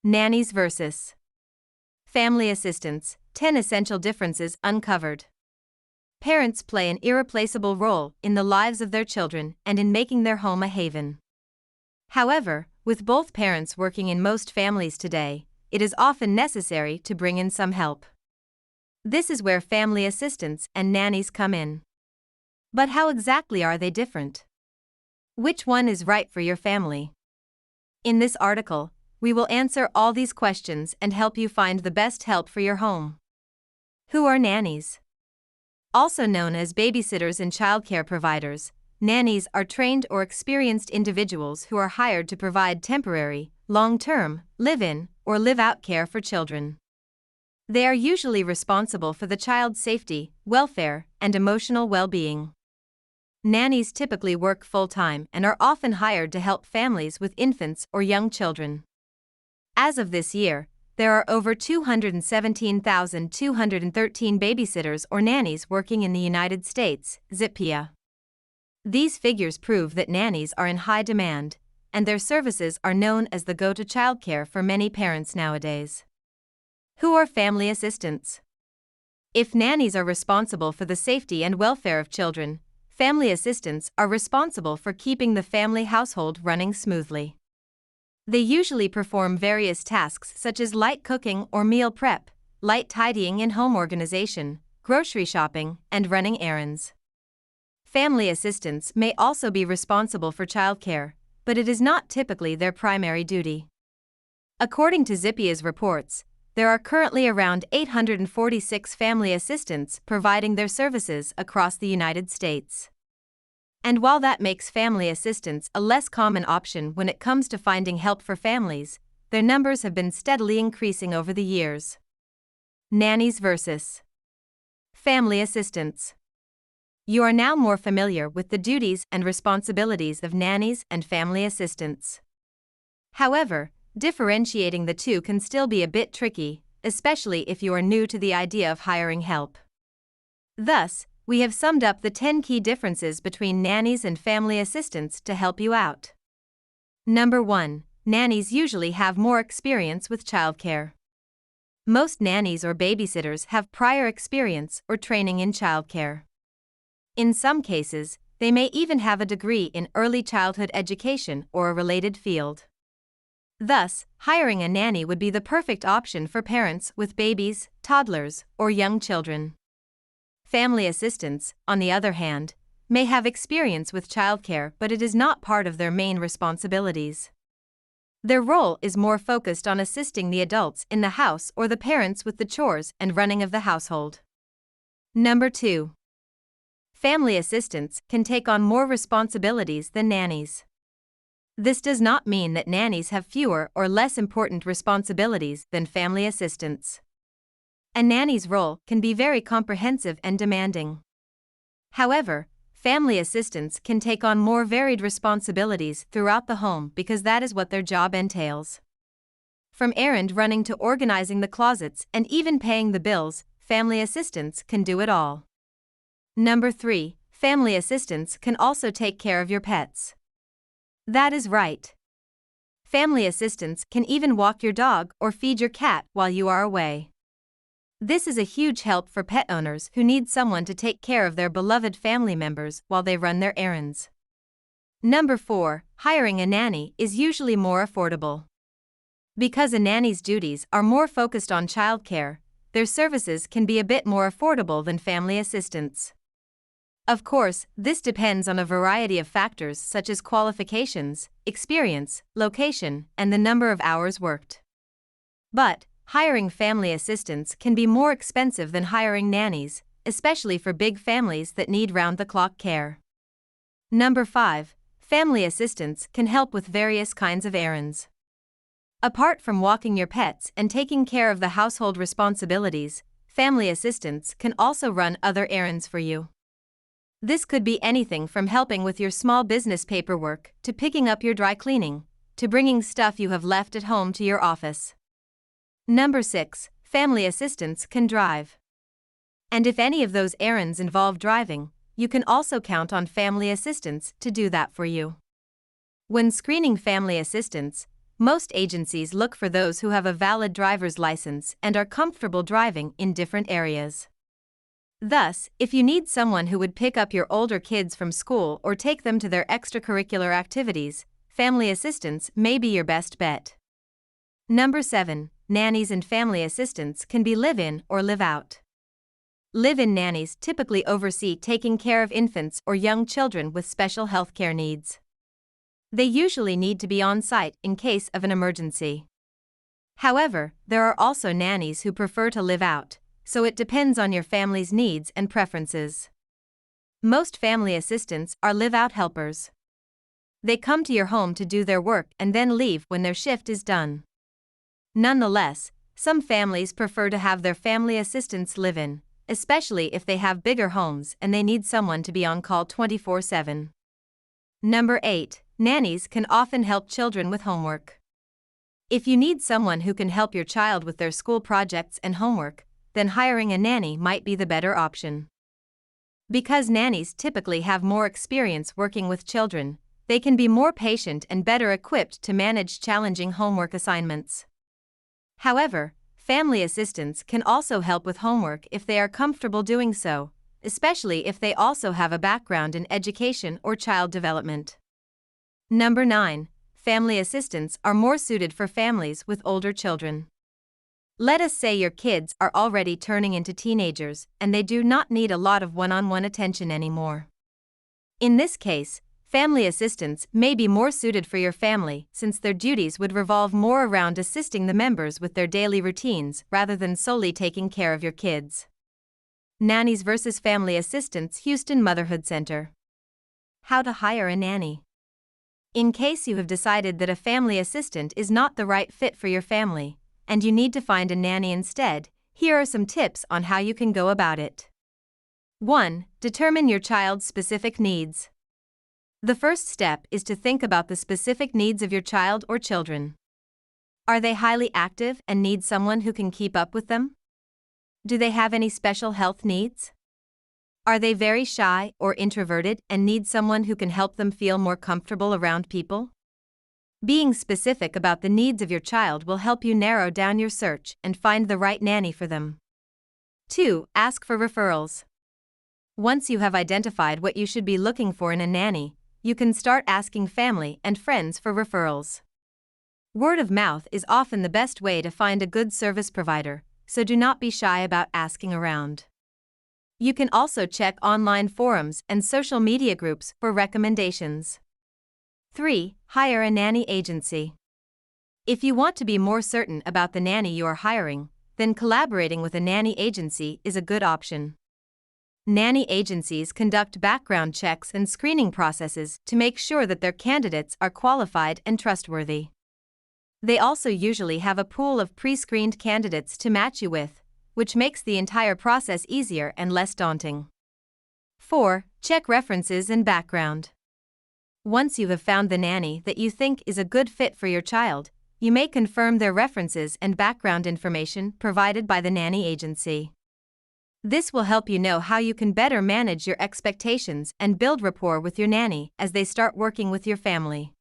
Nannies versus family assistants, 10 essential differences uncovered. Parents play an irreplaceable role in the lives of their children and in making their home a haven. However, with both parents working in most families today, it is often necessary to bring in some help. This is where family assistants and nannies come in. But how exactly are they different? Which one is right for your family? In this article, we will answer all these questions and help you find the best help for your home. Who are nannies? Also known as babysitters and childcare providers, nannies are trained or experienced individuals who are hired to provide temporary, long-term, live-in, or live-out care for children. They are usually responsible for the child's safety, welfare, and emotional well-being. Nannies typically work full-time and are often hired to help families with infants or young children. As of this year, there are over 217,213 babysitters or nannies working in the United States, ZIPIA. These figures prove that nannies are in high demand, and their services are known as the go-to childcare for many parents nowadays. Who are family assistants? If nannies are responsible for the safety and welfare of children, family assistants are responsible for keeping the family household running smoothly. They usually perform various tasks such as light cooking or meal prep, light tidying and home organization, grocery shopping, and running errands. Family assistants may also be responsible for childcare, but it is not typically their primary duty. According to ZIPIA's reports, there are currently around 846 family assistants providing their services across the United States. And while that makes family assistants a less common option when it comes to finding help for families, their numbers have been steadily increasing over the years. Nannies versus family assistants. You are now more familiar with the duties and responsibilities of nannies and family assistants. However, differentiating the two can still be a bit tricky, especially if you are new to the idea of hiring help. Thus, we have summed up the 10 key differences between nannies and family assistants to help you out. Number 1. Nannies usually have more experience with childcare. Most nannies or babysitters have prior experience or training in childcare. In some cases, they may even have a degree in early childhood education or a related field. Thus, hiring a nanny would be the perfect option for parents with babies, toddlers, or young children. Family assistants, on the other hand, may have experience with childcare, but it is not part of their main responsibilities. Their role is more focused on assisting the adults in the house or the parents with the chores and running of the household. Number 2. Family assistants can take on more responsibilities than nannies. This does not mean that nannies have fewer or less important responsibilities than family assistants. A nanny's role can be very comprehensive and demanding. However, family assistants can take on more varied responsibilities throughout the home because that is what their job entails. From errand running to organizing the closets and even paying the bills, family assistants can do it all. Number 3. Family assistants can also take care of your pets. That is right. Family assistants can even walk your dog or feed your cat while you are away. This is a huge help for pet owners who need someone to take care of their beloved family members while they run their errands. Number 4. Hiring a nanny is usually more affordable. Because a nanny's duties are more focused on childcare, their services can be a bit more affordable than family assistants. Of course, this depends on a variety of factors such as qualifications, experience, location, and the number of hours worked. But, hiring family assistants can be more expensive than hiring nannies, especially for big families that need round-the-clock care. Number 5. Family assistants can help with various kinds of errands. Apart from walking your pets and taking care of the household responsibilities, family assistants can also run other errands for you. This could be anything from helping with your small business paperwork to picking up your dry cleaning, to bringing stuff you have left at home to your office. Number 6. Family assistants can drive. And if any of those errands involve driving, you can also count on family assistants to do that for you. When screening family assistants, Most agencies look for those who have a valid driver's license and are comfortable driving in different areas. Thus, if you need someone who would pick up your older kids from school or take them to their extracurricular activities, family assistants may be your best bet. Number 7. Nannies and family assistants can be live-in or live-out. Live-in nannies typically oversee taking care of infants or young children with special healthcare needs. They usually need to be on site in case of an emergency. However, there are also nannies who prefer to live out, so it depends on your family's needs and preferences. Most family assistants are live-out helpers. They come to your home to do their work and then leave when their shift is done. Nonetheless, some families prefer to have their family assistants live in, especially if they have bigger homes and they need someone to be on call 24/7. Number 8. Nannies can often help children with homework. If you need someone who can help your child with their school projects and homework, then hiring a nanny might be the better option. Because nannies typically have more experience working with children, they can be more patient and better equipped to manage challenging homework assignments. However, family assistants can also help with homework if they are comfortable doing so, especially if they also have a background in education or child development. Number 9. Family assistants are more suited for families with older children. Let us say your kids are already turning into teenagers and they do not need a lot of one-on-one attention anymore. In this case, family assistants may be more suited for your family since their duties would revolve more around assisting the members with their daily routines rather than solely taking care of your kids. Nannies versus Family Assistants, Houston Motherhood Center. How to hire a nanny. In case you have decided that a family assistant is not the right fit for your family, and you need to find a nanny instead, here are some tips on how you can go about it. 1. Determine your child's specific needs. The first step is to think about the specific needs of your child or children. Are they highly active and need someone who can keep up with them? Do they have any special health needs? Are they very shy or introverted and need someone who can help them feel more comfortable around people? Being specific about the needs of your child will help you narrow down your search and find the right nanny for them. 2. Ask for referrals. Once you have identified what you should be looking for in a nanny, you can start asking family and friends for referrals. Word of mouth is often the best way to find a good service provider, so do not be shy about asking around. You can also check online forums and social media groups for recommendations. 3. Hire a nanny agency. If you want to be more certain about the nanny you are hiring, then collaborating with a nanny agency is a good option. Nanny agencies conduct background checks and screening processes to make sure that their candidates are qualified and trustworthy. They also usually have a pool of pre-screened candidates to match you with, which makes the entire process easier and less daunting. 4. Check references and background. Once you have found the nanny that you think is a good fit for your child, you may confirm their references and background information provided by the nanny agency. This will help you know how you can better manage your expectations and build rapport with your nanny as they start working with your family.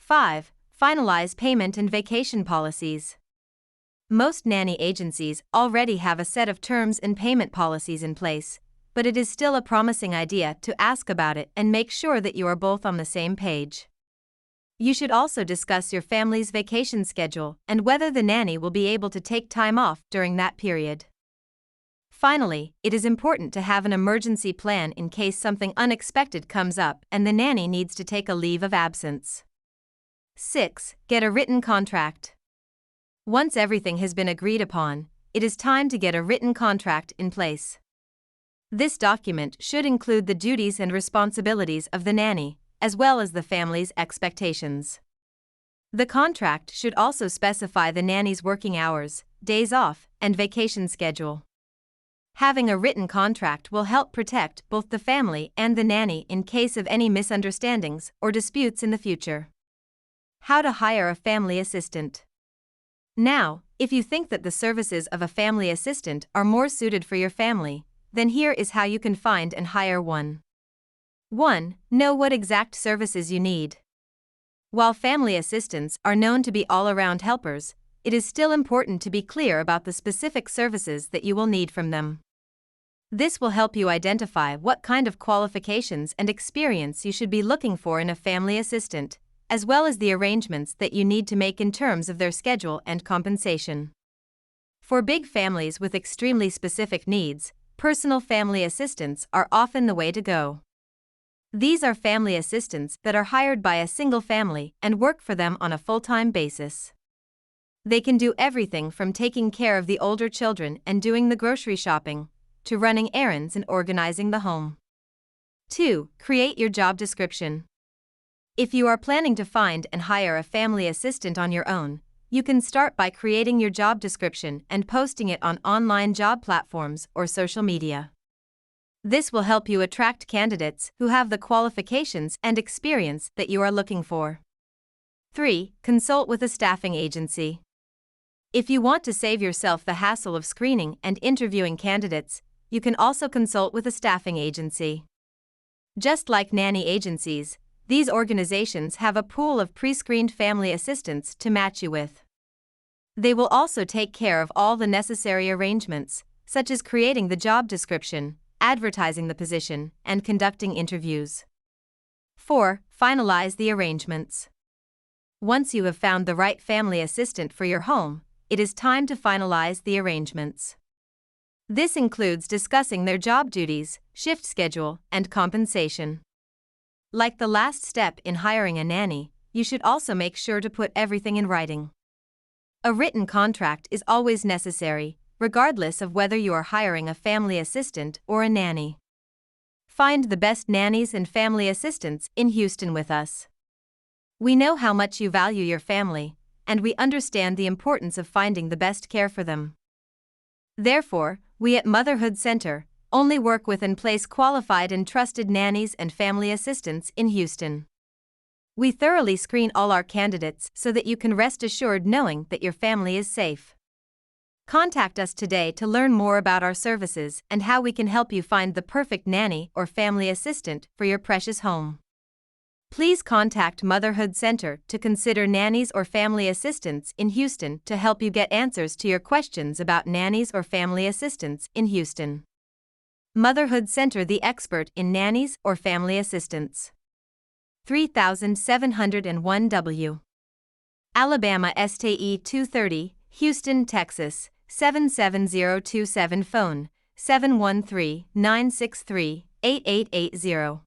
5. Finalize payment and vacation policies. Most nanny agencies already have a set of terms and payment policies in place, but it is still a promising idea to ask about it and make sure that you are both on the same page. You should also discuss your family's vacation schedule and whether the nanny will be able to take time off during that period. Finally, it is important to have an emergency plan in case something unexpected comes up and the nanny needs to take a leave of absence. 6. Get a written contract. Once everything has been agreed upon, it is time to get a written contract in place. This document should include the duties and responsibilities of the nanny, as well as the family's expectations. The contract should also specify the nanny's working hours, days off, and vacation schedule. Having a written contract will help protect both the family and the nanny in case of any misunderstandings or disputes in the future. How to hire a family assistant. Now, if you think that the services of a family assistant are more suited for your family, then here is how you can find and hire one. 1. Know what exact services you need. While family assistants are known to be all-around helpers, it is still important to be clear about the specific services that you will need from them. This will help you identify what kind of qualifications and experience you should be looking for in a family assistant, as well as the arrangements that you need to make in terms of their schedule and compensation. For big families with extremely specific needs, personal family assistants are often the way to go. These are family assistants that are hired by a single family and work for them on a full-time basis. They can do everything from taking care of the older children and doing the grocery shopping, to running errands and organizing the home. 2. Create your job description. If you are planning to find and hire a family assistant on your own, you can start by creating your job description and posting it on online job platforms or social media. This will help you attract candidates who have the qualifications and experience that you are looking for. 3. Consult with a staffing agency. If you want to save yourself the hassle of screening and interviewing candidates, you can also consult with a staffing agency. Just like nanny agencies, these organizations have a pool of pre-screened family assistants to match you with. They will also take care of all the necessary arrangements, such as creating the job description, advertising the position, and conducting interviews. 4. Finalize the arrangements. Once you have found the right family assistant for your home, it is time to finalize the arrangements. This includes discussing their job duties, shift schedule, and compensation. Like the last step in hiring a nanny, you should also make sure to put everything in writing. A written contract is always necessary, regardless of whether you are hiring a family assistant or a nanny. Find the best nannies and family assistants in Houston with us. We know how much you value your family, and we understand the importance of finding the best care for them. Therefore, we at Motherhood Center only work with and place qualified and trusted nannies and family assistants in Houston. We thoroughly screen all our candidates so that you can rest assured knowing that your family is safe. Contact us today to learn more about our services and how we can help you find the perfect nanny or family assistant for your precious home. Please contact Motherhood Center to consider nannies or family assistants in Houston to help you get answers to your questions about nannies or family assistants in Houston. Motherhood Center, the expert in nannies or family assistants. 3701 W. Alabama STE 230, Houston, Texas, 77027. Phone, 713-963-8880.